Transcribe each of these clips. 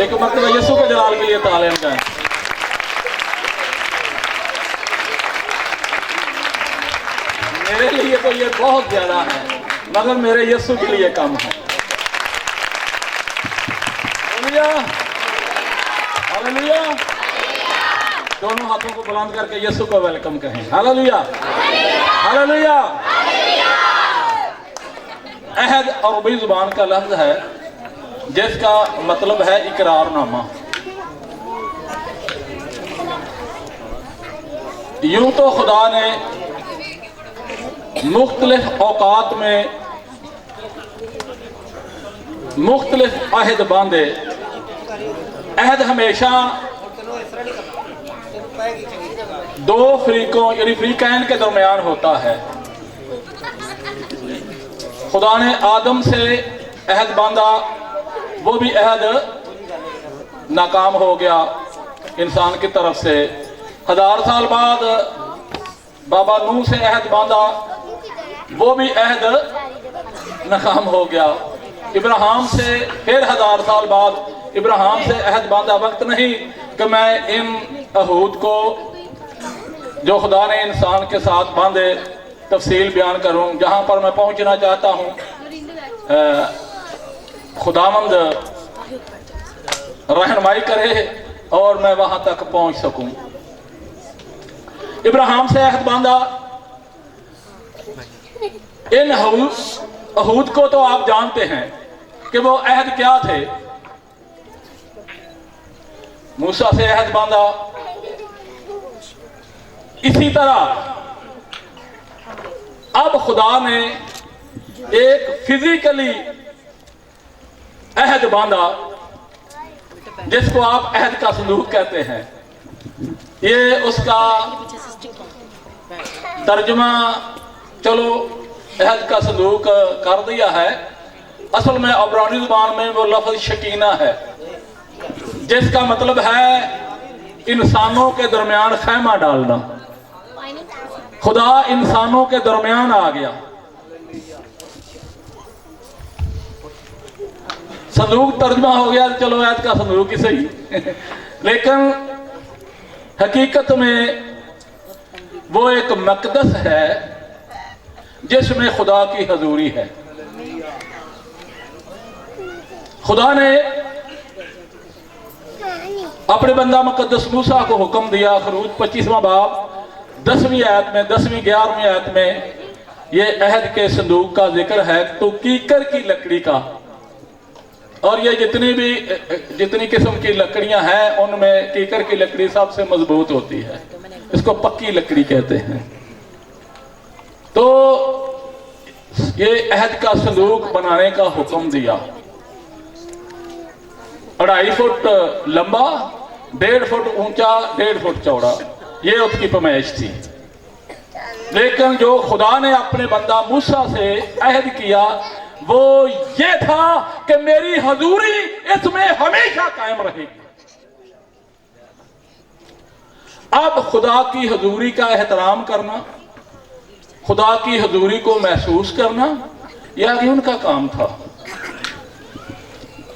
ایک مرتبہ یسوع کے جلال کے لیے تعلیم کریں. میرے لیے تو یہ بہت زیادہ ہے مگر میرے یسوع کے لیے کم ہے. ہاللویا. دونوں ہاتھوں کو بلند کر کے یسوع کو ویلکم کہیں. Hallelujah hallelujah. عہد عربی زبان کا لفظ ہے جس کا مطلب ہے اقرار نامہ. یوں تو خدا نے مختلف اوقات میں مختلف عہد باندھے. عہد ہمیشہ دو فریقوں یعنی فریقین کے درمیان ہوتا ہے. خدا نے آدم سے عہد باندھا، وہ بھی عہد ناکام ہو گیا انسان کی طرف سے. 1000 سال بعد بابا نوح سے عہد باندھا، وہ بھی عہد ناکام ہو گیا. ابراہیم سے پھر 1000 سال بعد ابراہیم سے عہد باندھا. وقت نہیں کہ میں ان عہود کو جو خدا نے انسان کے ساتھ باندھے تفصیل بیان کروں. جہاں پر میں پہنچنا چاہتا ہوں خداوند رہنمائی کرے اور میں وہاں تک پہنچ سکوں. ابراہیم سے عہد باندھا. ان عہود کو تو آپ جانتے ہیں کہ وہ عہد کیا تھے. موسیٰ سے عہد باندھا. اسی طرح اب خدا نے ایک فزیکلی عہد باندھا جس کو آپ عہد کا صندوق کہتے ہیں. یہ اس کا ترجمہ چلو عہد کا صندوق کر دیا ہے. اصل میں عبرانی زبان میں وہ لفظ شکینہ ہے جس کا مطلب ہے انسانوں کے درمیان خیمہ ڈالنا. خدا انسانوں کے درمیان آ گیا. صندوق ترجمہ ہو گیا چلو عہد کا صندوق ہی صحیح لیکن حقیقت میں وہ ایک مقدس ہے جس میں خدا کی حضوری ہے. خدا نے اپنے بندہ مقدس موسیٰ کو حکم دیا. خروج 25واں باب 10ویں آیت میں 10ویں 11ویں آیت میں یہ عہد کے صندوق کا ذکر ہے. تو کیکر کی لکڑی کا، اور یہ جتنی قسم کی لکڑیاں ہیں ان میں کیکر کی لکڑی سب سے مضبوط ہوتی ہے. اس کو پکی لکڑی کہتے ہیں. تو یہ عہد کا صندوق بنانے کا حکم دیا. 2.5 فٹ لمبا، 1.5 فٹ اونچا، 1.5 فٹ چوڑا، یہ اس کی پیمائش تھی. لیکن جو خدا نے اپنے بندہ موسیٰ سے عہد کیا وہ یہ تھا کہ میری حضوری اس میں ہمیشہ قائم رہے گی. اب خدا کی حضوری کا احترام کرنا، خدا کی حضوری کو محسوس کرنا یہ ان کا کام تھا.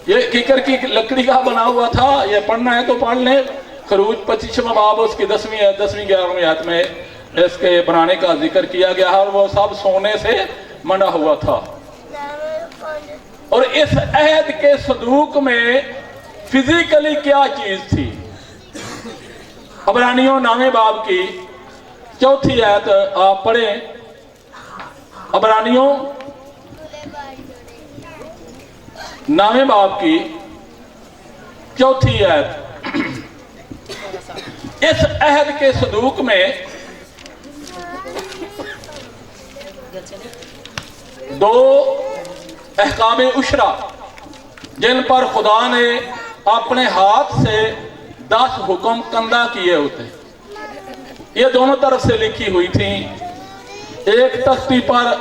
یہ کیکر کی لکڑی کا بنا ہوا تھا. یہ پڑھنا ہے تو پڑھ لیں. خروج 25واں باب اس کی 10ویں 11ویں آیت میں اس کے بنانے کا ذکر کیا گیا ہے. اور وہ سب سونے سے منڈا ہوا تھا. اور اس عہد کے صندوق میں فزیکلی کیا چیز تھی؟ عبرانیوں 9ویں باب کی 4تھی آیت آپ پڑھیں. عبرانیوں 9ویں باب کی 4تھی آیت. اس عہد کے صندوق میں دو احکام عشرہ جن پر خدا نے اپنے ہاتھ سے 10 حکم کندہ کیے ہوتے، یہ دونوں طرف سے لکھی ہوئی تھیں. ایک تختی پر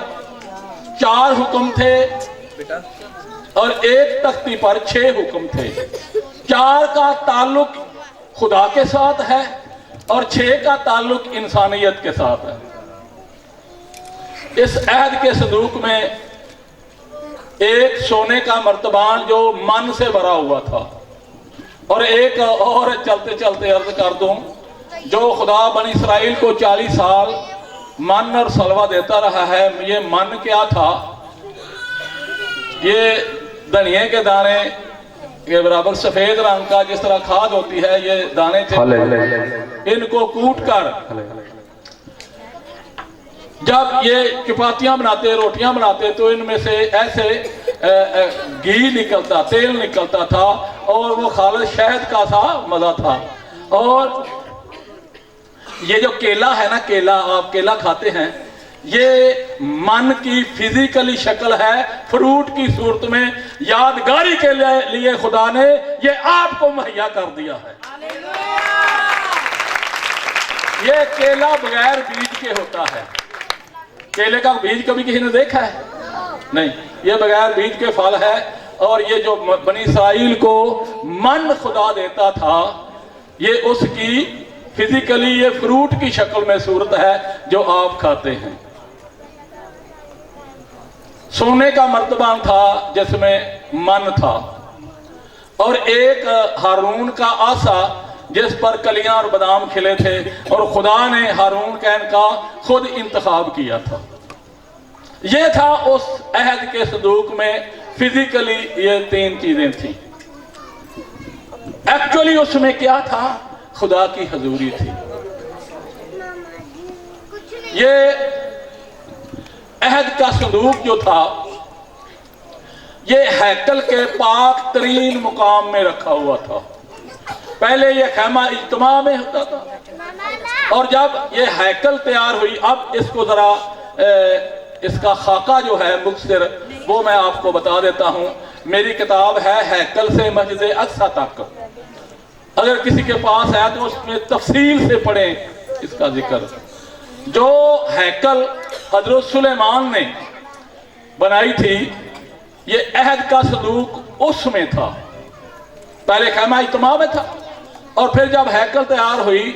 4 حکم تھے اور ایک تختی پر 6 حکم تھے. 4 کا تعلق خدا کے ساتھ ہے اور 6 کا تعلق انسانیت کے ساتھ ہے. اس عہد کے صندوق میں ایک سونے کا مرتبان جو من سے بھرا ہوا تھا. اور ایک اور چلتے چلتے عرض کر دوں، جو خدا بنی اسرائیل کو 40 سال من اور سلوہ دیتا رہا ہے، یہ من کیا تھا؟ یہ دھنیے کے دانے کے برابر سفید رنگ کا جس طرح کھاد ہوتی ہے، یہ دانے تھے۔ ان کو کوٹ کر جب یہ چپاتیاں بناتے، روٹیاں بناتے، تو ان میں سے ایسے گھی نکلتا، تیل نکلتا تھا، اور وہ خالص شہد کا سا مزہ تھا۔ اور یہ جو کیلا ہے نا، کیلا آپ کیلا کھاتے ہیں، یہ من کی فزیکلی شکل ہے، فروٹ کی صورت میں یادگاری کے لیے خدا نے یہ آپ کو مہیا کر دیا ہے۔ یہ کیلا بغیر بیج کے ہوتا ہے۔ کیلے کا بیج کبھی کسی نے دیکھا ہے؟ نہیں، یہ بغیر بیج کے پھل ہے۔ اور یہ جو بنی اسرائیل کو من خدا دیتا تھا، یہ اس کی فزیکلی یہ فروٹ کی شکل میں صورت ہے جو آپ کھاتے ہیں۔ سونے کا مرتبہ تھا جس میں من تھا، اور ایک ہارون کا آسا جس پر کلیاں اور بادام کھلے تھے، اور خدا نے ہارون کہن کا خود انتخاب کیا تھا۔ یہ تھا اس عہد کے صندوق میں فزیکلی یہ 3 چیزیں تھیں۔ ایکچولی اس میں کیا تھا؟ خدا کی حضوری تھی۔ یہ عہد کا صندوق جو تھا، یہ ہیکل کے پاک ترین مقام میں رکھا ہوا تھا۔ پہلے یہ خیمہ اجتماع میں ہوتا تھا، اور جب یہ ہیکل تیار ہوئی، اب اس کو ذرا اس کا خاکہ جو ہے مختصر وہ میں آپ کو بتا دیتا ہوں۔ میری کتاب ہے ہیکل سے مسجد اقصی تک، اگر کسی کے پاس ہے تو اس میں تفصیل سے پڑھیں اس کا ذکر۔ جو ہیکل حضرت سلیمان نے بنائی تھی، یہ عہد کا صندوق اس میں تھا۔ پہلے خیمہ اجتماع میں تھا، اور پھر جب ہیکل تیار ہوئی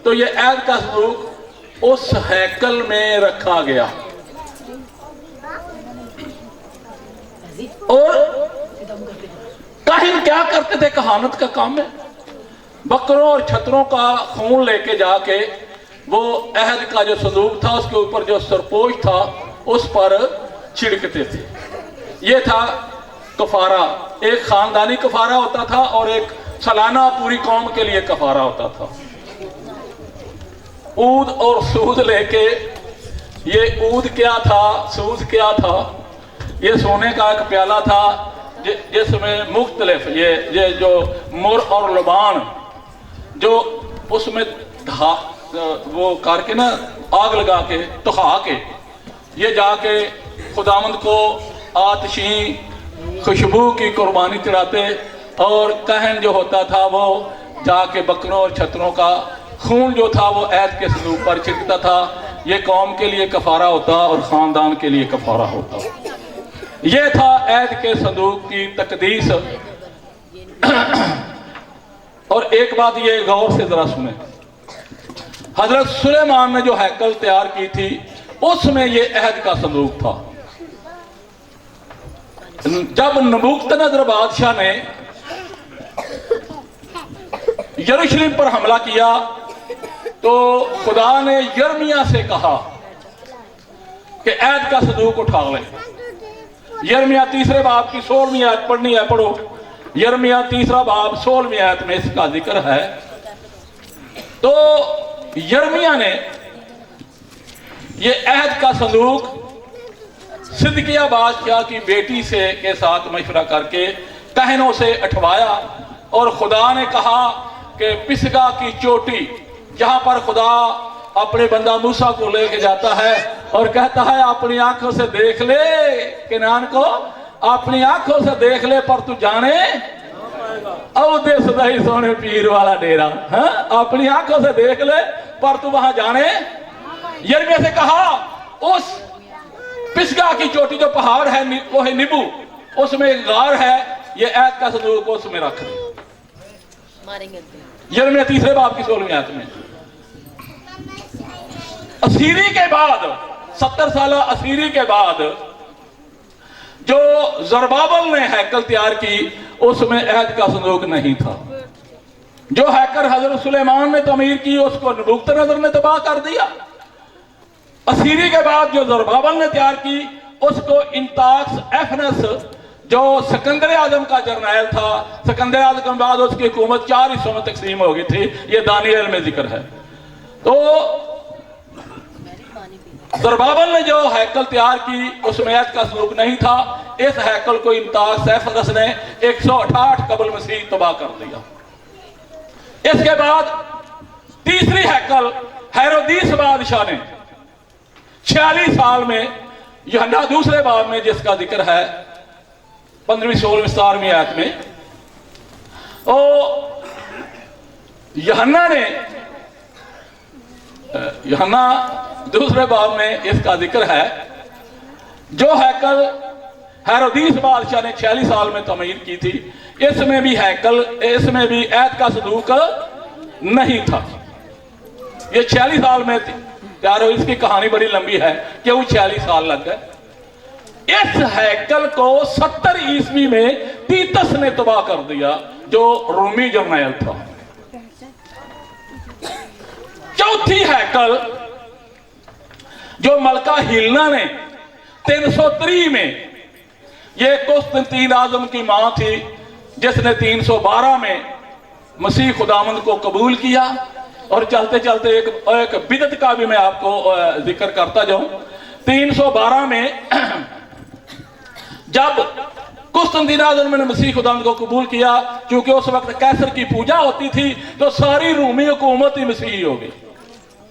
تو یہ عہد کا صندوق اس ہیکل میں رکھا گیا۔ اور کاہن کیا کرتے تھے؟ کہانت کا کام ہے، بکروں اور چھتروں کا خون لے کے جا کے وہ عہد کا جو صندوق تھا اس کے اوپر جو سرپوش تھا اس پر چھڑکتے تھے۔ یہ تھا کفارہ۔ ایک خاندانی کفارہ ہوتا تھا اور ایک سالانہ پوری قوم کے لیے کفارہ ہوتا تھا۔ عود اور سود لے کے، یہ عود کیا تھا، سود کیا تھا؟ یہ سونے کا ایک پیالہ تھا جس میں مختلف یہ جو مر اور لبان جو اس میں وہ کر کے نا آگ لگا کے تخا کے یہ جا کے خداوند کو آتشین خوشبو کی قربانی چڑھاتے، اور کہن جو ہوتا تھا وہ جا کے بکروں اور چھتروں کا خون جو تھا وہ عہد کے صندوق پر چھڑکتا تھا۔ یہ قوم کے لیے کفارہ ہوتا اور خاندان کے لیے کفارہ ہوتا۔ یہ تھا عہد کے صندوق کی تقدیس۔ اور ایک بات یہ غور سے ذرا سنیں، حضرت سلیمان نے جو ہیکل تیار کی تھی اس میں یہ عہد کا صندوق تھا۔ جب نبوکدنصر بادشاہ نے یروشلم پر حملہ کیا تو خدا نے یرمیہ سے کہا کہ عہد کا صندوق اٹھا لے۔ یرمیہ 3 باب کی 16ویں آیت پڑھنی ہے، پڑھو۔ یرمیہ 3 باب 16ویں آیت میں اس کا ذکر ہے۔ تو یرمیہ نے یہ عہد کا صندوق صدقیہ بادشاہ کی بیٹی سے کے ساتھ مشورہ کر کے کہنوں سے اٹھوایا، اور خدا نے کہا کہ پسگا کی چوٹی جہاں پر خدا اپنے بندہ موسیٰ کو لے کے جاتا ہے اور کہتا ہے اپنی آنکھوں سے دیکھ لے، کنعان کو اپنی آنکھوں سے دیکھ لے پر تو جانے او دے صدائی سونے پیر والا ڈیرا، اپنی آنکھوں سے دیکھ لے پر تو وہاں جانے۔ یرمیہ سے کہا اس پسگا کی چوٹی جو پہاڑ ہے وہ ہے نبو، اس میں ایک غار ہے، یہ عہد کا صندوق اس میں رکھ دیں۔ یرمیہ 3 باب کی 16ویں آیت میں اسیری کے بعد 70 سالہ اسیری کے بعد جو زربابل نے ہیکل تیار کی اس میں عہد کا صندوق نہیں تھا۔ जो हैकर हजरत सुलेमान ने तमीर की उसको नबूवत नजर ने तबाह कर दिया। असीरी के बाद जो ज़रुब्बाबिल ने तैयार की उसको इंताक्स एफनस जो सिकंदर आजम का जर्नैल था, सिकंदर आजम के बाद उसकी हुकूमत 4 हिस्सों में तकसीम हो गई थी, ये दानियल में जिक्र है। तो ज़रुब्बाबिल ने जो हैकल तैयार की उसमें ऐत का सलूक नहीं था। इस हैकल को इंताक्स एफनस ने 168 कबल मसीह तबाह कर दिया। इसके बाद तीसरी हैकल हेरोदीस बादशाह ने 46 साल में यूहन्ना दूसरे बाब में जिसका जिक्र है 15वीं 16वीं 17वीं आयत में, यूहन्ना दूसरे बाब में इसका जिक्र है। जो हैकल हेरोदीस बादशाह ने 46 साल में तमीर की थी, इसमें भी हैकल, इसमें भी ऐत का सदूक नहीं था। ये 46 साल में तैयार हुई। इसकी कहानी बड़ी लंबी है, क्यों 46 साल लग गए। इस हैकल को 70 ईस्वी में तीतस ने तबाह कर दिया, जो रोमी जर्नैल था। चौथी हैकल जो मलका हिलना ने 303 में, ये कुस्तुनतीन आजम की मां थी जिसने 312 में मसीह खुदावंद को कबूल किया। और चलते चलते एक बिदत का भी मैं आपको जिक्र करता जाऊं। 312 में जब कुस्तुनतीन आजम ने मसीह खुदावंद को कबूल किया, क्योंकि उस वक्त कैसर की पूजा होती थी, तो सारी रूमी हुकूमत ही मसीही हो गई।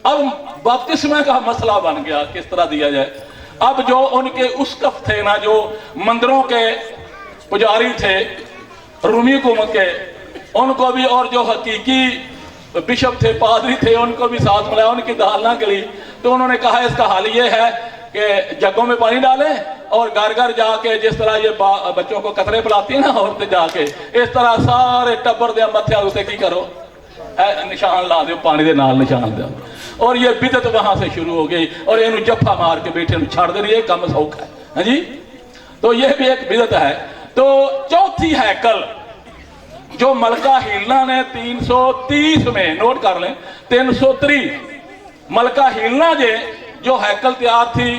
अब बपतिस्मे का मसला बन गया, किस तरह दिया जाए। अब जो उनके उस्कफ थे ना, जो मंदिरों के पुजारी थे रूमी हुकूमत के, उनको भी, और जो हकीकी बिशप थे, पादरी थे, उनको भी साथ मिलाया। उनकी दाल ना गली, तो उन्होंने कहा इसका हल ये है कि जगों में पानी डालें और घर घर जाके, जिस तरह ये बच्चों को कतरे पिलाती है ना औरतें, जाके इस तरह सारे टब्बर दे मत्थे उसे की करो, निशान ला दो, पानी के नाल निशान दो। और ये बिदत वहां से शुरू हो गई, और इन्हें जफ्फा मार के बेटे छाड़ दे, ये कम सौखा है जी। तो ये भी एक बिदत है। तो चौथी हैकल जो मलका हिलना ने 330 में, नोट कर लें, 303 मलका हिलना जे जो हैकल तैयार थी,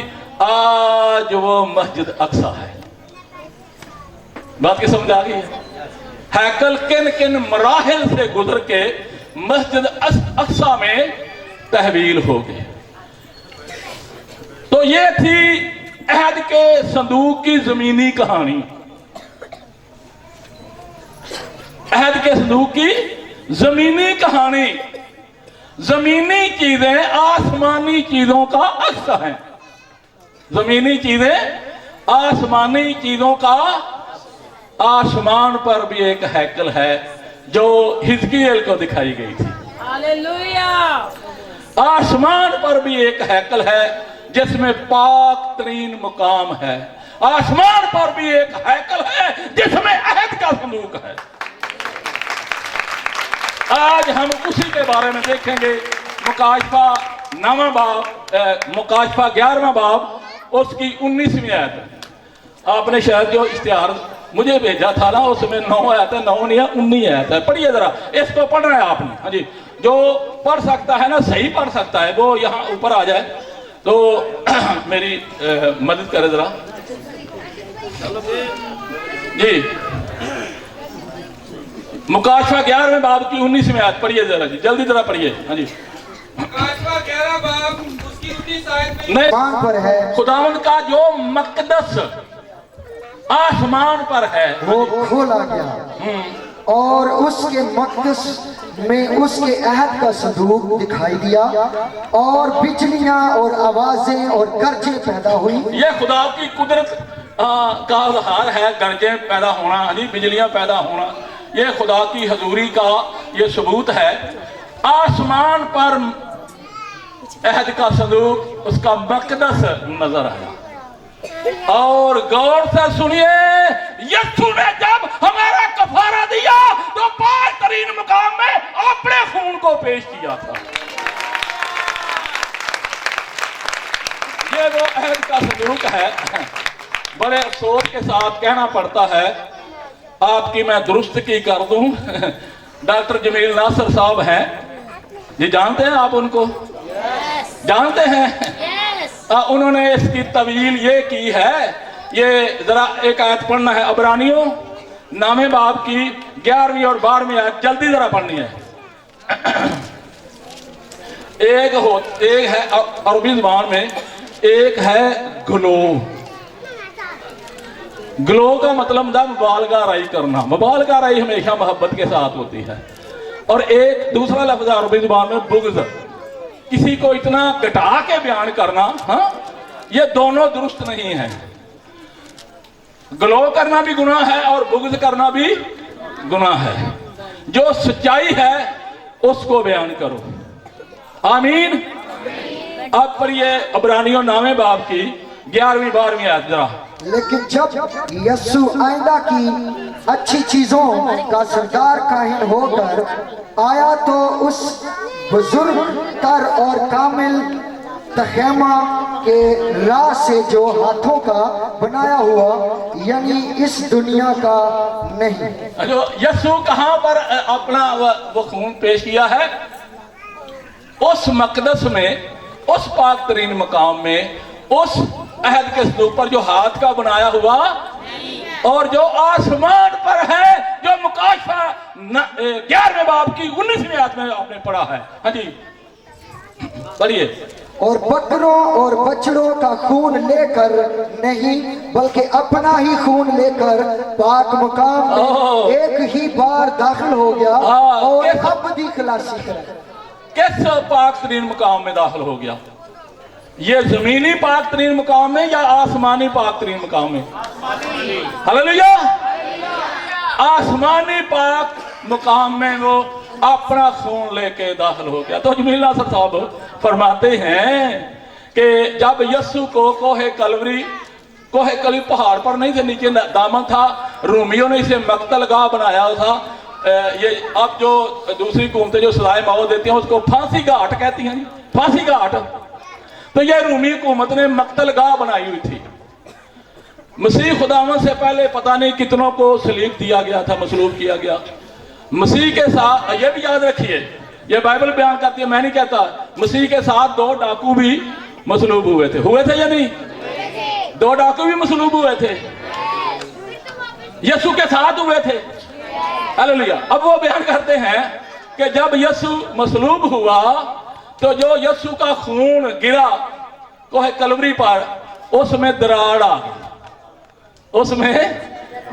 आज वो मस्जिद अक्सा है। बात की समझ आ गई है। हैकल किन किन मराहिल से गुजर के मस्जिद अक्सा में तहवील हो गई। तो ये थी अहद के संदूक की जमीनी कहानी। अहद के संदूक की जमीनी कहानी। जमीनी चीजें आसमानी चीजों का अक्स है। जमीनी चीजें आसमानी चीजों का। आसमान पर भी एक हैकल है जो हिजकियेल को दिखाई गई थी। हालेलुया। आसमान पर भी एक हैकल है जिसमें पाक तरीन मुकाम है। आसमान पर भी एक हैकल है जिसमें अहद का संदूक है। आज हम उसी के बारे में देखेंगे। मुकाशफा 9वां बाब, मुकाशफा 11वां बाब, उसकी 19वीं आयत। आपने शायद जो इश्तिहार मुझे भेजा था ना, उसमें 9 आयत है, 9 नहीं है, 19 आयत है। पढ़िए जरा, इसको पढ़ना है आपने। हाँ जी, जो पढ़ सकता है ना, सही पढ़ सकता है, वो यहाँ ऊपर आ जाए तो मेरी मदद करे जरा जी। मुकाशफा 11वें बाब की 19वीं आयत पढ़िए जरा जी, जल्दी जरा पढ़िए। हाँ जी, मुकाशफा 11 बाब उसकी 19 आयत में आसमान पर है, खुदावंद का जो मकदस आसमान पर है वो खोला गया और उसके मकदस में उसके अहद का संदूक दिखाई दिया और बिजलियां और आवाजें और गरजें पैदा हुई। ये खुदा की कुदरत का इजहार है। गरजें पैदा होना, जी, बिजलियां पैदा होना, ये खुदा की हजूरी का ये सबूत है। आसमान पर अहद का संदूक, उसका मकदस नजर आया। और गौर से सुनिए, यीशु ने जब हमारा कफारा दिया तो पाक तरीन मुकाम में अपने खून को पेश किया था। ये वो अहद का संदूक है। बड़े अफसोस के साथ कहना पड़ता है, आपकी मैं दुरुस्त की कर दूं, डॉक्टर जमील नासर साहब हैं, ये जानते हैं आप उनको? जानते हैं? उन्होंने इसकी तवील ये की है, ये जरा एक आयत पढ़ना है, अबरानियों नामे बाब की 11वीं और 12वीं आयत, जल्दी जरा पढ़नी है। एक है अरबी जुबान में, एक है ग्लो। ग्लो का मतलब था मुबालगा राई करना। मुबालगा राई हमेशा मोहब्बत के साथ होती है। और एक दूसरा लफ्ज अरबी जुबान में बुग़्ज़, किसी को इतना घटा के बयान करना, हाँ, ये दोनों दुरुस्त नहीं है। ग्लो करना भी गुनाह है और बुग़्ज़ करना भी गुनाह है। जो सच्चाई है उसको बयान करो। आमीन। अब पर ये अबरानियों नामे बाब की 11वीं 12वीं आयत जरा। लेकिन जब यस्सु आइंदा की अच्छी चीजों का सरदार काहिन होकर आया तो उस बुजुर्ग तर और कामिल तख़ेमा के राह से जो हाथों का बनाया हुआ, यानी इस दुनिया का नहीं। जो यस्सु कहां पर अपना वो खून पेश किया है? उस मकदस में, उस पाक तरीन मकाम में, उस अहद के सदूक पर जो हाथ का बनाया हुआ और जो आसमान पर है, जो मुकाशा 11वें बाब की 19वीं आयत में आपने पढ़ा है। हाँ जी पढ़िए। और बकरों और बछड़ों का खून लेकर नहीं, बल्कि अपना ही खून लेकर पाक मकाम में एक ही बार दाखिल हो गया और अबदी खलासी करे। किस पाक तरीन मकाम में दाखिल हो गया? ये जमीनी पाक तरीन मकाम में या आसमानी पाक तरीन मकाम में? हालेलुया। आसमानी पाक मकाम में वो अपना खून लेके दाखिल हो गया। तो जमील नासर साहब फरमाते हैं कि जब यस्सु को कोहे कलवरी पहाड़ पर नहीं थे, नीचे दामन था, रोमियों ने इसे मक्तल गाह बनाया था। ये अब जो दूसरी हुकूमतें जो सजाए मौत देती हैं उसको फांसी घाट कहती हैं, फांसी घाट। तो ये रूमी हुकूमत ने मक्तल गाह बनाई हुई थी। मसीह खुदावन से पहले पता नहीं कितनों को सलीब दिया गया था, मसलूब किया गया। मसीह के साथ ये भी याद रखिए, ये बाइबल बयान करती है, मैं नहीं कहता। मसीह के साथ 2 डाकू भी मसलूब हुए थे या नहीं? 2 डाकू भी मसलूब हुए थे, यीशु के साथ हुए थे। हालेलुया। अब वो बयान करते हैं कि जब यीशु मसलूब हुआ तो जो यीशु का खून गिरा कोहे कलवरी पर, उसमें दरार आ गई, उसमें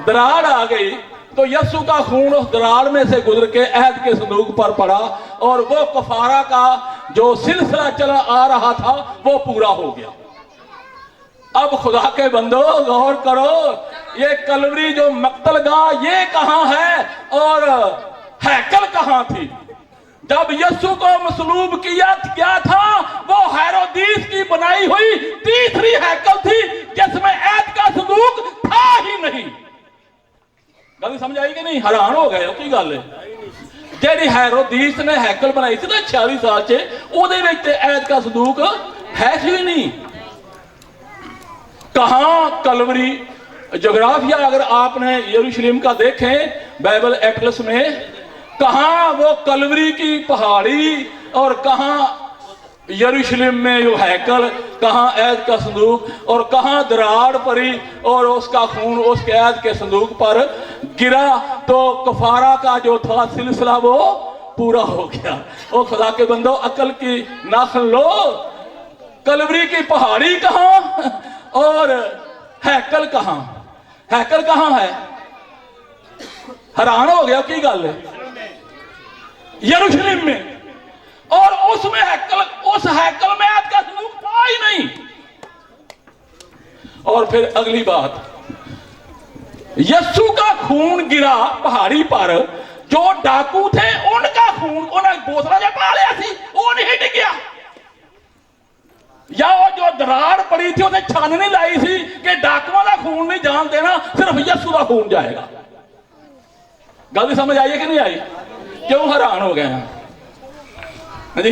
दरार आ गई। तो यीशु का खून उस दरार में से गुजर के अहद के संदूक पर पड़ा और वो कफारा का जो सिलसिला चला आ रहा था वो पूरा हो गया। अब खुदा के बंदो गौर करो, ये कलवरी जो मक्तलगाह ये कहां है और हैकल कहां थी? जब यीशु को मसलूब किया क्या था, वो हेरोदीस की बनाई हुई तीसरी हैकल थी जिसमें ऐद का संदूक था ही नहीं। गल समझ आई कि नहीं? हैरान हो गए की गल है। जेडी हेरोदीस ने हैकल बनाई थी ना 46 साल च, ਉਹਦੇ ਵਿੱਚ ऐद का संदूक है ही नहीं। कहां कलवरी? जोग्राफिया अगर आपने यरूशलेम का देखें बाइबल एटलस में, कहां वो कलवरी की पहाड़ी और कहां यरूशलेम में जो हैकल, कहां ऐद का संदूक और कहां दरार पड़ी और उसका खून उस ऐद के संदूक पर गिरा। तो कफारा का जो था सिलसिला वो पूरा हो गया। ओ खुदा के बंदो अकल की नाखन लो, कलवरी की पहाड़ी कहां और हैकल कहां? हैकल कहां है? हैरान हो गया की गल है। यरूशलेम में, और उसमें हैकल, उस हैकल में ऐद का संदूक था ही नहीं। और फिर अगली बात, यीशु का खून गिरा पहाड़ी पर, जो डाकू थे उनका खून उन्हें बोतला जब पा लिया थी, वो नहीं डिग्या। या वो जो दरार पड़ी थी उसे छाननी लाई थी कि डाकुओं का खून नहीं जान देना, सिर्फ यीशु का खून जाएगा। गल समझ आई है कि नहीं आई? क्यों हैरान हो गए हैं जी?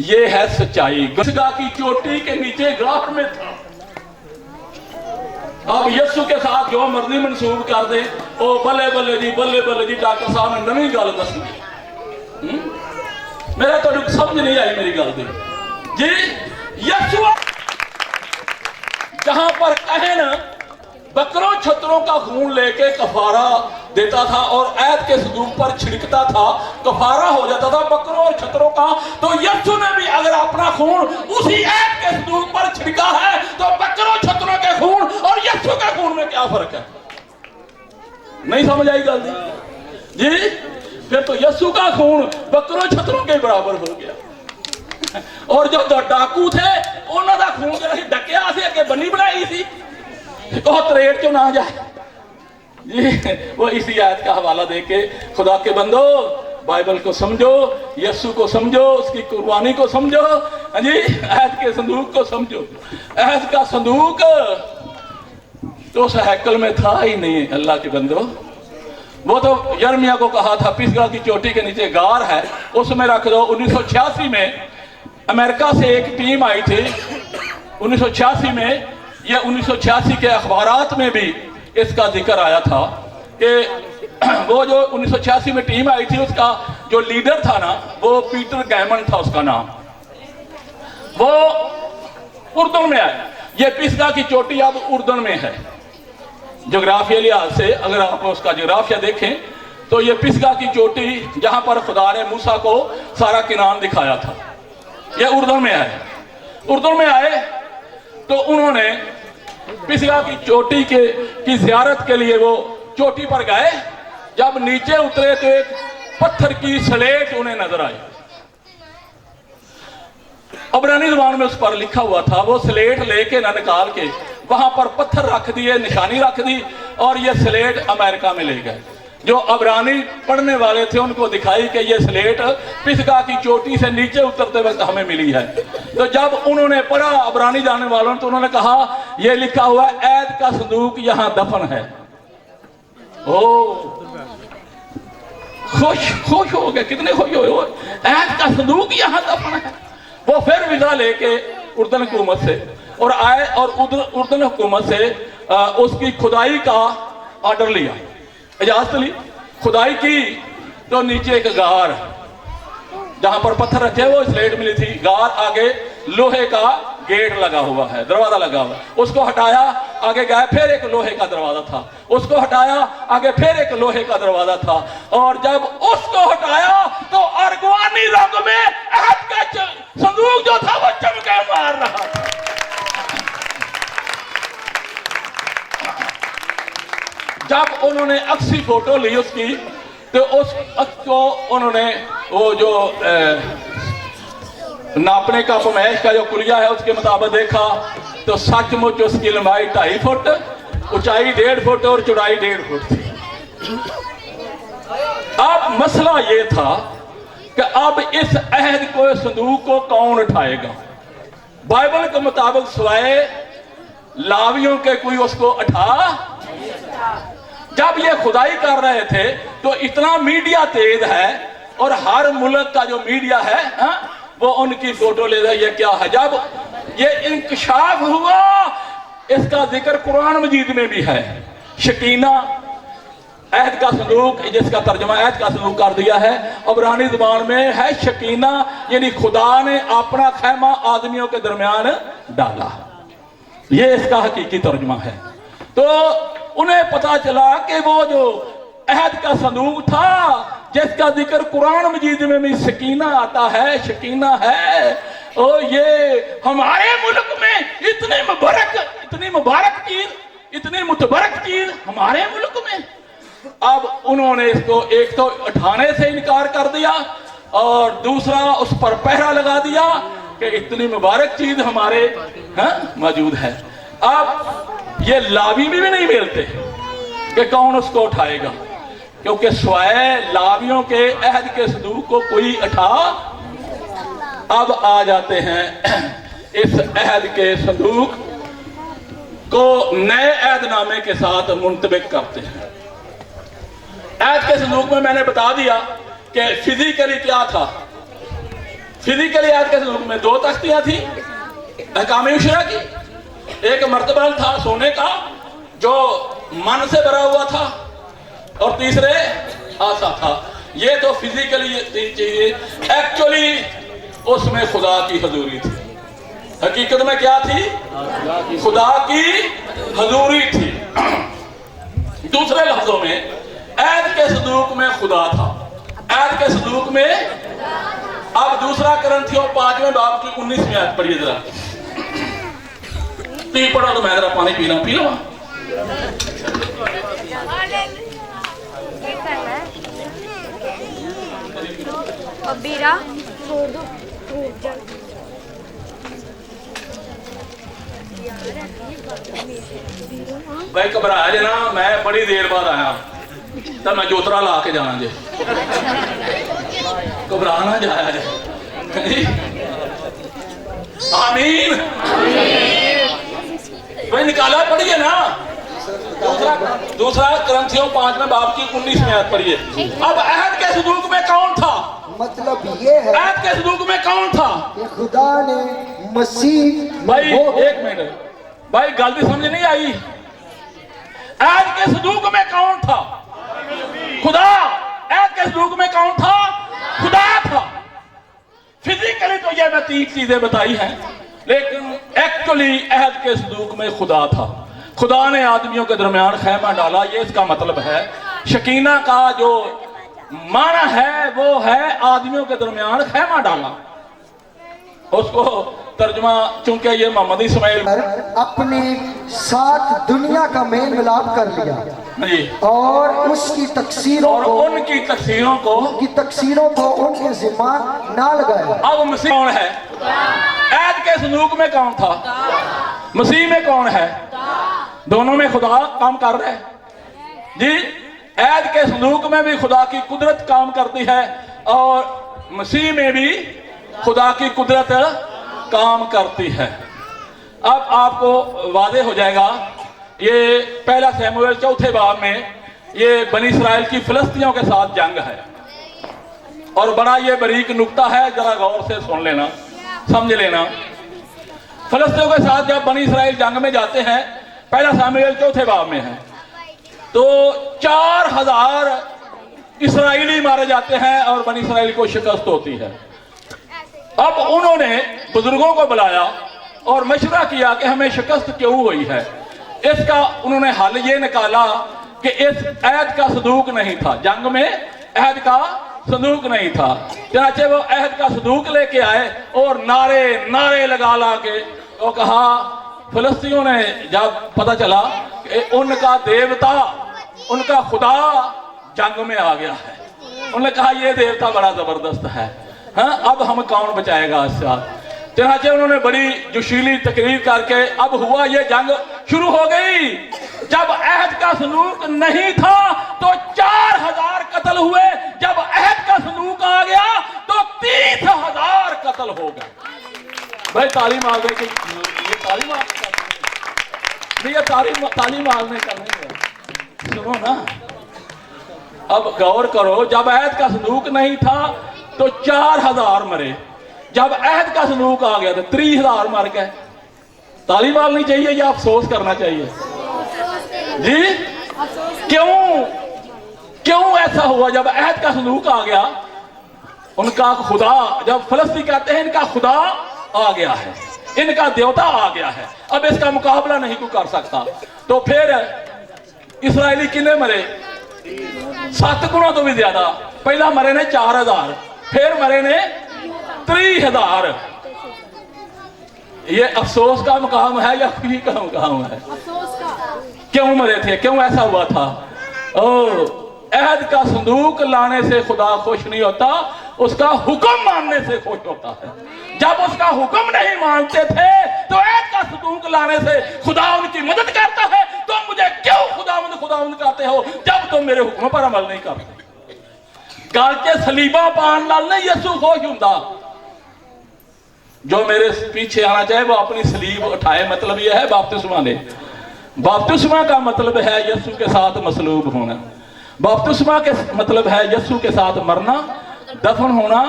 ये है सच्चाई। गसगा की चोटी के नीचे गार में था। अब यस्सु के साथ जो मर्जी मनसूब कर दे, ओ बल्ले बल्ले जी डॉक्टर साहब ने नवी गल दसी। मेरा तो समझ नहीं आई मेरी गल दी जी। यस्सु जहां पर कहे ना बकरों छतरों का खून लेके कफारा देता था और ऐद के सदूक पर छिड़कता था, कफारा हो जाता था बकरों और छतरों का, तो यस्सु ने भी अगर अपना खून उसी ऐद के सदूक पर छिड़का है तो बकरों छतरों के खून और यस्सु के खून में क्या फर्क है? नहीं समझ आई गल जी। फिर तो यस्सु का खून बकरों छतरों के बराबर हो गया। और जो डाकू थे उन्होंने का खून जो डकिया से अगे बनी बनाई थी, बहुत रेट क्यों ना जाए जी। वो इसी आयत का हवाला देके खुदा के बंदो बाइबल को समझो, यस्सु को समझो, उसकी कुर्बानी को समझो जी, आयत के संदूक को समझो। आयत का संदूक तो उस हैकल में था ही नहीं अल्लाह के बंदो। वो तो यर्मिया को कहा था पिसगा की चोटी के नीचे गार है, उसमें रख दो। 1986 में अमेरिका से एक टीम आई थी 1986 में। ये 1986 के अखबारात में भी इसका जिक्र आया था कि वो जो 1986 में टीम आई थी उसका जो लीडर था ना वो पीटर गैमन था उसका नाम। वो उर्दू में आया। ये पिसगा की चोटी अब उर्दू में है। जोग्राफिया लिहाज से अगर आप उसका जोग्राफिया देखें तो ये पिसगा की चोटी जहां पर खुदा ने मूसा को सारा किनान दिखाया था, ये उर्दू में है। उर्दू में आए तो उन्होंने पिसगा की चोटी की ज़ियारत के लिए वो चोटी पर गए। जब नीचे उतरे तो एक पत्थर की स्लेट उन्हें नजर आई। अबरानी ज़बान में उस पर लिखा हुआ था। वो स्लेट लेके ना निकाल के वहां पर पत्थर रख दिए, निशानी रख दी और ये स्लेट अमेरिका में ले गए। जो अबरानी पढ़ने वाले थे उनको दिखाई कि ये स्लेट पिसगा की चोटी से नीचे उतरते वक्त हमें मिली है। तो जब उन्होंने पढ़ा अबरानी जाने वालों ने तो उन्होंने कहा ये लिखा हुआ ऐद का संदूक यहाँ दफन है। ओ खुश हो गए, कितने खुश हुए, ऐद का संदूक यहाँ दफन है। वो फिर विदा लेके उर्दन हुकूमत से और आए और उर्दन हुकूमत से उसकी खुदाई का ऑर्डर लिया, इजाजत ली, खुदाई की। तो नीचे एक गार जहां पर पत्थर रखे वो स्लेट मिली थी, गार आगे लोहे का गेट लगा हुआ है, दरवाजा लगा हुआ है। उसको हटाया, आगे गए, फिर एक लोहे का दरवाजा था, उसको हटाया, आगे फिर एक लोहे का दरवाजा था। और जब उसको हटाया तो अरगवानी रंग में अहद का संदूक जो था वो चमके मार रहा था। जब उन्होंने अक्सी फोटो ली उसकी तो उस को उन्होंने वो जो नापने का पमैश का जो कुलिया है उसके मुताबिक देखा तो सचमुच उसकी लंबाई 2.5 फुट, ऊंचाई 1.5 फुट और चौड़ाई 1.5 फुट थी। अब मसला ये था कि अब इस अहद को, संदूक को कौन उठाएगा? बाइबल के मुताबिक सिवाय लावियों के कोई उसको उठा। जब ये खुदाई कर रहे थे तो इतना मीडिया तेज है और हर मुल्क का जो मीडिया है वो उनकी फोटो ले रहा है। ये क्या है? जब ये इंकशाफ हुआ, इसका जिक्र कुरान मजीद में भी है। शकीना अहद का संदूक, जिसका तर्जुमा अहद का संदूक कर दिया है, अबरानी ज़बान में है शकीना, यानी खुदा ने अपना खैमा आदमियों के दरमियान डाला। ये इसका हकीकी तर्जुमा है। तो उन्हें पता चला कि वो जो अहद का संदूक था जिसका जिक्र कुरान मजीद में भी शकीना आता है, शकीना है, और ये हमारे मुल्क में इतनी मुबारक चीज, इतनी मुतबरक चीज हमारे मुल्क में। अब उन्होंने इसको एक तो उठाने से इनकार कर दिया और दूसरा उस पर पहरा लगा दिया कि इतनी मुबारक चीज हमारे मौजूद है। अब ये लावी में भी नहीं मिलते कि कौन उसको उठाएगा, क्योंकि स्वयं लावियों के अहद के संदूक को कोई उठा। अब आ जाते हैं इस अहद के संदूक को नए अहदनामे के साथ मुंतबिक करते हैं। अहद के संदूक में मैंने बता दिया कि फिजिकली क्या था। फिजिकली अहद के संदूक में 2 तख्तियां थी अहकाम उशरा की, एक मर्तबा था सोने का जो मन से भरा हुआ था और तीसरे आशा था। ये तो फिजिकली चाहिए, एक्चुअली उसमें खुदा की हजूरी थी। हकीकत में क्या थी? खुदा की हजूरी थी। दूसरे लफ्जों में ऐद के सदूक में खुदा था, ऐद के सदूक में। अब दूसरा करंथियों 5वें बाब की 19वीं आयत पढ़िए जरा। पी पढ़ो तो मैं जरा पानी पी लो। अबीरा छोड़ दो। भाई घबराया जे ना, मैं बड़ी देर बाद आया तो मैं जोतरा ला के जाना जे, घबराना जाया जे। आमीन। भाई निकाला पढ़िए ना। दूसरा करंथियों 5वें बाब की 19वीं आयत पढ़िए। अब अहद के सदूक में कौन था? मतलब ये है अहद के सदूक में कौन था? कि खुदा ने मसीह भाई एक मिनट, भाई गलती समझ नहीं आई। अहद के सदूक में कौन था? खुदा। अहद के सदूक में कौन था? खुदा था। फिजिकली तो ये मैं 3 चीजें बताई हैं, लेकिन एक्चुअली अहद के सदूक में खुदा था। खुदा ने आदमियों के दरमियान खैमा डाला। ये इसका मतलब है, शकीना का जो माना है वो है आदमियों के दरमियान खैमा डाला। उसको तर्जुमा, चूंकि ये मोहम्मद इस्माइल अपने साथ दुनिया का मेल मिलाप कर लिया जी, और उसकी तकसीरों और को उनकी तकसीरों को उनके जिम्मा ना लगाया। अब मसीह कौन है? ऐद के सदूक में कौन था? मसीह में कौन है? दोनों में खुदा काम कर रहे हैं जी। ऐद के सदूक में भी खुदा की कुदरत काम करती है और मसीह में भी खुदा की कुदरत काम करती है। अब आपको वादे हो जाएगा, ये पहला शमूएल 4 बाब में ये बनी इस्राएल की फिलिस्तियों के साथ जंग है और बड़ा ये बारीक नुक्ता है, जरा गौर से सुन लेना, समझ लेना। फिलिस्तियों के साथ जब बनी इस्राएल जंग में जाते हैं, पहला शमूएल 4 बाब में है, तो 4000 इस्राएली मारे जाते हैं और बनी इस्राएल को शिकस्त होती है। अब उन्होंने बुजुर्गों को बुलाया और मशवरा किया कि हमें शिकस्त क्यों हुई है। इसका उन्होंने हल ये निकाला कि इस अहद का सदूक नहीं था, जंग में अहद का सदूक नहीं था। चनाचे वो अहद का सदूक लेके आए और नारे लगा के वो कहा, फिलिस्तीनियों ने जब पता चला कि उनका देवता, उनका खुदा जंग में आ गया है, उन्होंने कहा ये देवता बड़ा जबरदस्त है, हाँ अब हम कौन बचाएगा इससे। चनाचे उन्होंने बड़ी जोशीली तकरीर करके, अब हुआ ये जंग शुरू हो गई। जब अहद का सदूक नहीं था तो 4000 कत्ल हुए, जब अहद का सदूक आ गया तो 30,000 कत्ल हो गए। भाई तालीम आ गई, ये तालीम मारने का नहीं है, सुनो ना। अब गौर करो, जब अहद का सदूक नहीं था तो 4000 मरे, जब अहद का सदूक आ गया तो 30,000 मर गए। ताली मारनी चाहिए या अफसोस करना चाहिए जी? क्यों ऐसा हुआ? जब अहद का सदूक आ गया, उनका खुदा, जब फिलिस्ती कहते हैं इनका खुदा आ गया है, इनका देवता आ गया है, अब इसका मुकाबला नहीं कोई कर सकता। तो फिर इस्राएली कितने मरे? 7 गुना तो भी ज्यादा। पहला मरे ने 4000, फिर मरे ने 30,000। ये अफसोस का मुकाम है या खुशी का मुकाम है? क्यों मरे थे? क्यों ऐसा हुआ था? अहद का संदूक लाने से खुदा खुश नहीं होता, उसका हुक्म मानने से खुश होता है। जब उसका हुक्म नहीं मानते थे तो अहद का संदूक लाने से खुदा उनकी मदद करता है। तो मुझे क्यों खुदावंद कहते हो जब तुम मेरे हुक्म पर अमल नहीं करते? गल के सलीबा पान नाल नहीं यसू खुश हुंदा। जो मेरे पीछे आना चाहे वो अपनी सलीब उठाए। मतलब यह है बपतिस्मा ले। बपतिस्मा का मतलब है यसू के साथ मसलूब होना। बपतिस्मा के मतलब है यसू के साथ मरना, दफन होना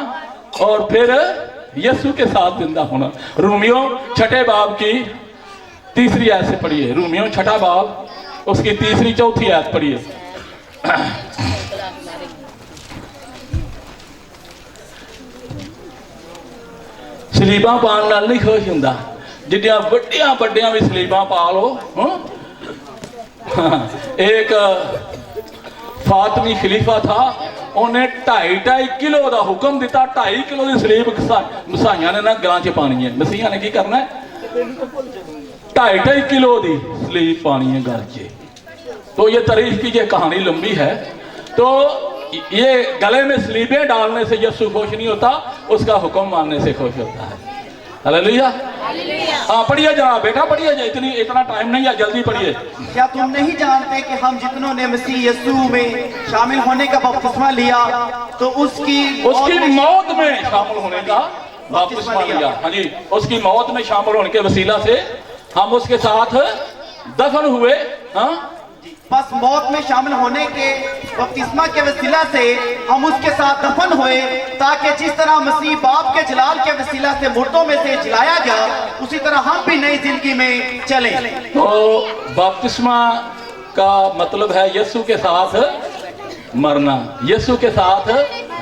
और फिर यसू के साथ जिंदा होना। रूमियों 6 बाब की 3री आयत से पढ़िए। रूमियों 6 बाब उसकी तीसरी चौथी आयत पढ़िए। सलीबां पाउण नाल नहीं खुश हुंदा, जिड्डियां वड्डियां वड्डियां भी सलीबां पा लो। एक फातमी खलीफा था, उन्हें 2.5 किलो का हुक्म दिता, 2.5 किलो की सलीब मसाइया ने ना गलां च पानी है। मसीहा ने की करना है, 2.5 किलो की सलीब पानी है गल च। तो ये तारीख की ये कहानी लंबी है। तो ये गले में सलीबें डालने से यीशु खुश नहीं होता, उसका हुक्म मानने से खुश होता है। हालेलुया। हाँ पढ़िए जरा बेटा, पढ़िए, इतना टाइम नहीं है, जल्दी पढ़िए। क्या तुम नहीं जानते कि हम जितनों ने मसीह यीशु में शामिल होने का बपतिस्मा लिया तो उसकी मौत में शामिल होने का बपतिस्मा लिया। हाँ जी, उसकी मौत में शामिल होने के वसीला से हम उसके साथ दफन हुए। हाँ, बस मौत में शामिल होने के बपतिस्मा के वसीला से हम उसके साथ दफन हुए, ताकि जिस तरह मसीह बाप के जलाल के वसीला से मुर्दों में से जिलाया गया, उसी तरह हम भी नई जिंदगी में चले। तो बपतिस्मा का मतलब है यीशु के साथ मरना, यीशु के साथ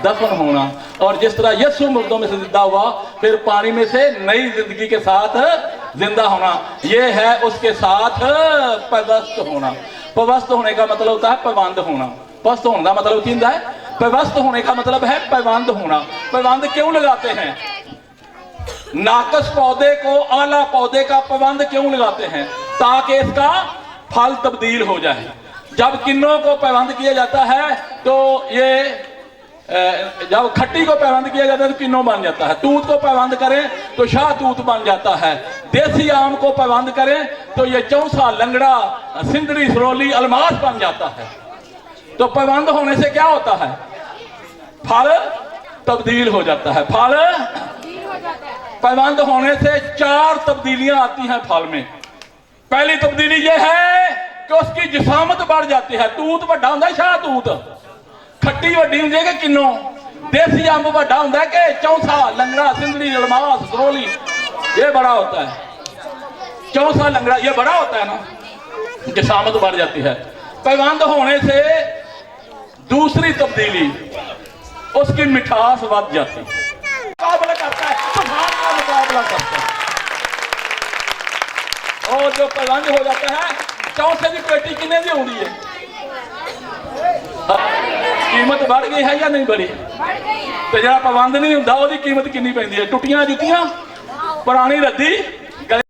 दफन होना। और जिस तरह यीशु मुर्दों में से जिंदा हुआ, फिर पानी में से नई जिंदगी के साथ जिंदा होना, ये है उसके साथ पवित्र होना। पवित्र होने का मतलब होता है पैबंद होना। पवित्र होने का मतलब क्या है? पवित्र होने का मतलब है पैबंद होना। पैबंद क्यों लगाते हैं? नाकस पौधे को आला पौधे का पैबंद क्यों लगाते हैं? ताकि इसका फल तब्दील हो जाए। जब किन्नों को पैबंद किया जाता है तो ये जब खट्टी को पैबंद किया जाता है तो किन्नों बन जाता है। तूत को पैबंद करें तो शाह तूत बन जाता है। देसी आम को पैबंद करें तो ये चौसा, लंगड़ा, सिंदड़ी, सरोली, अलमास बन जाता है। तो पैबंद होने से क्या होता है? फल तब्दील हो जाता है। फल पैबंद होने से 4 तब्दीलियां आती हैं फल में। पहली तब्दीली ये है कि उसकी जिसामत बढ़ जाती है। तूत बड़ा होता है, शाह तूत खट्टी वड्डी होंदी है कि किन्नों, देसी अंब बड़ा होता है कि चौसा, लंगड़ा, सिंदड़ी, अलमास, सरोली, ये बड़ा होता है। चौसा, लंगड़ा ये बड़ा होता है ना, जिसामत बढ़ जाती है। पैबंद होने से दूसरी तब्दीली, उसकी मिठास बढ़ जाती है। मुकाबला करता है, तूफान का मुकाबला करता है। और जो पैबंद हो जाता है, चौसे की पेटी कितने की होती है? कीमत बढ़ गई है या नहीं बढ़ी? तो जरा पाबंद नहीं होता, उसकी कीमत कितनी पैंदी है? टुटियां जुतियां, पुरानी रद्दी,